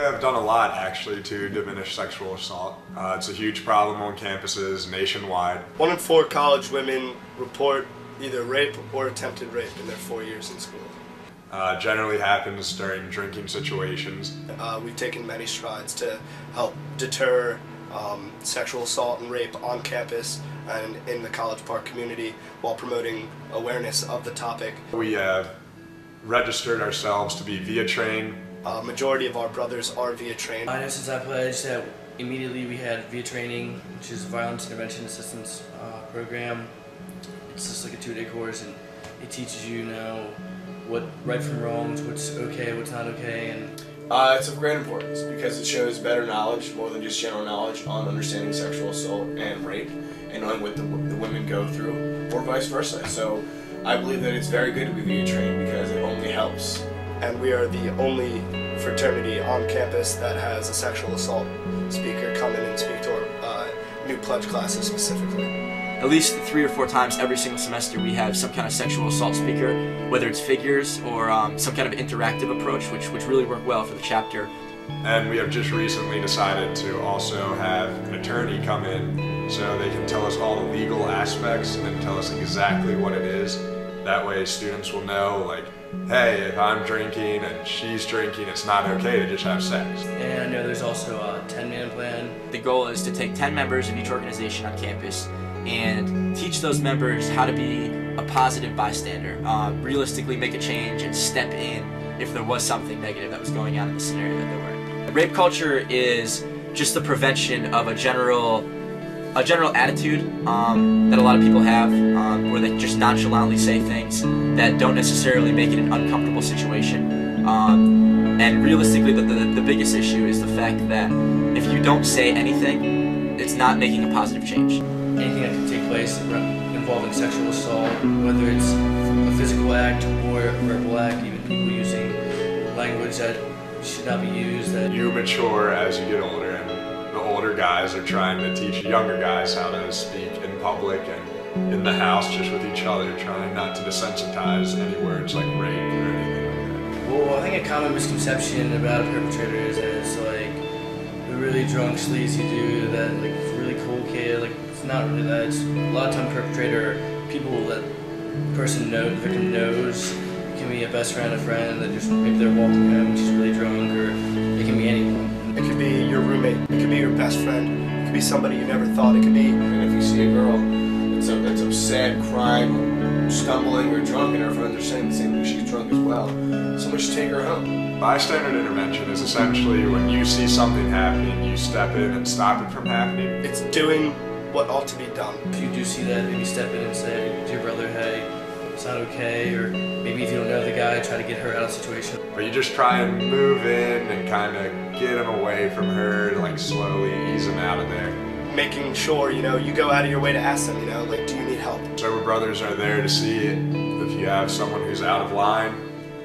have done a lot actually to diminish sexual assault. It's a huge problem on campuses nationwide. 1 in 4 college women report either rape or attempted rape in their 4 years in school. Generally happens during drinking situations. We've taken many strides to help deter sexual assault and rape on campus and in the College Park community while promoting awareness of the topic. We have registered ourselves to be VIA trained. Majority of our brothers are VIA trained. I know since I pledged that immediately we had VIA training, which is a Violence Intervention Assistance program. It's just like a 2-day course, and it teaches you what right from wrongs, what's okay, what's not okay, and it's of great importance because it shows better knowledge, more than just general knowledge, on understanding sexual assault and rape and knowing what the women go through, or vice versa. So I believe that it's very good to be VIA trained because it only helps. And we are the only fraternity on campus that has a sexual assault speaker come in and speak to our new pledge classes specifically. At least 3 or 4 times every single semester we have some kind of sexual assault speaker, whether it's figures or some kind of interactive approach, which really work well for the chapter. And we have just recently decided to also have an attorney come in so they can tell us all the legal aspects and then tell us exactly what it is. That way students will know, like, hey, if I'm drinking and she's drinking, it's not okay to just have sex. And I know there's also a 10-man plan. The goal is to take 10 members of each organization on campus and teach those members how to be a positive bystander, realistically make a change and step in if there was something negative that was going on in the scenario that they were in. Rape culture is just the prevention of a general attitude that a lot of people have, where they just nonchalantly say things that don't necessarily make it an uncomfortable situation. And realistically, the biggest issue is the fact that if you don't say anything, it's not making a positive change. Anything that can take place involving sexual assault, whether it's a physical act or a verbal act, even people using language that should not be used. That You mature as you get older, and the older guys are trying to teach younger guys how to speak in public and in the house just with each other, trying not to desensitize any words like rape or anything like that. Well, I think a common misconception about a perpetrator is that it's like a really drunk, sleazy dude, that like really cool kid. Like, it's not really that. It's a lot of time perpetrator people that the victim knows. It can be a best friend, a friend that just maybe they're walking home and she's really drunk, or it can be anyone. It could be your roommate, it could be your best friend, it could be somebody you never thought it could be. And if you see a girl that's upset, crying, stumbling, or drunk, and her friends are saying the same thing, she's drunk as well, someone should take her home. Bystander intervention is essentially when you see something happening, you step in and stop it from happening. It's doing what ought to be done. If you do see that, maybe step in and say to your brother, hey, it's not okay, or maybe if you don't know the guy, try to get her out of the situation. But you just try and move in and kind of get him away from her, like slowly ease him out of there. Making sure, you go out of your way to ask them, like, do you need help? Sober brothers are there to see if you have someone who's out of line,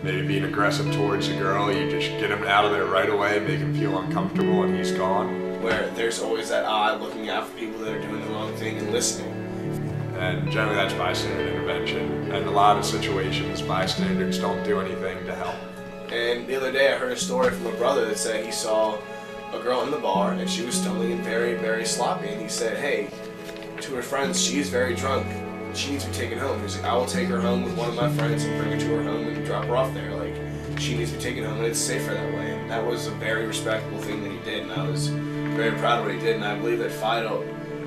maybe being aggressive towards a girl, you just get him out of there right away, make him feel uncomfortable, and he's gone. Where there's always that eye looking out for people that are doing the wrong thing and listening. And generally that's bystander intervention. And a lot of situations, bystanders don't do anything to help. And the other day I heard a story from a brother that said he saw a girl in the bar and she was stumbling and very, very sloppy. And he said, hey, to her friends, she's very drunk. She needs to be taken home. He's like, I will take her home with one of my friends and bring her to her home and drop her off there. Like, she needs to be taken home and it's safer that way. And that was a very respectable thing that he did, and I was very proud of what he did. And I believe that Phi Delt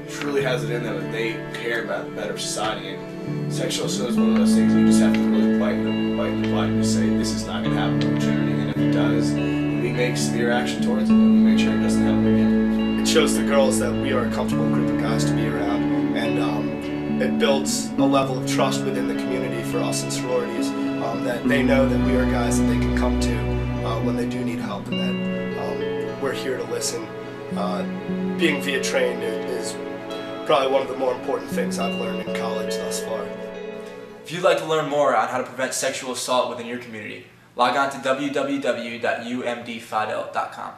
truly has it in them that they care about the better society. And sexual assault is one of those things you just have to really bite in the butt and just say, this is not going to happen on charity. And if it does, we make severe action towards it and we make sure it doesn't happen again. It shows the girls that we are a comfortable group of guys to be around, and it builds a level of trust within the community for us in sororities, that they know that we are guys that they can come to when they do need help, and that we're here to listen. Being VIA trained is probably one of the more important things I've learned in college thus far. If you'd like to learn more on how to prevent sexual assault within your community, log on to www.umdphidelt.com.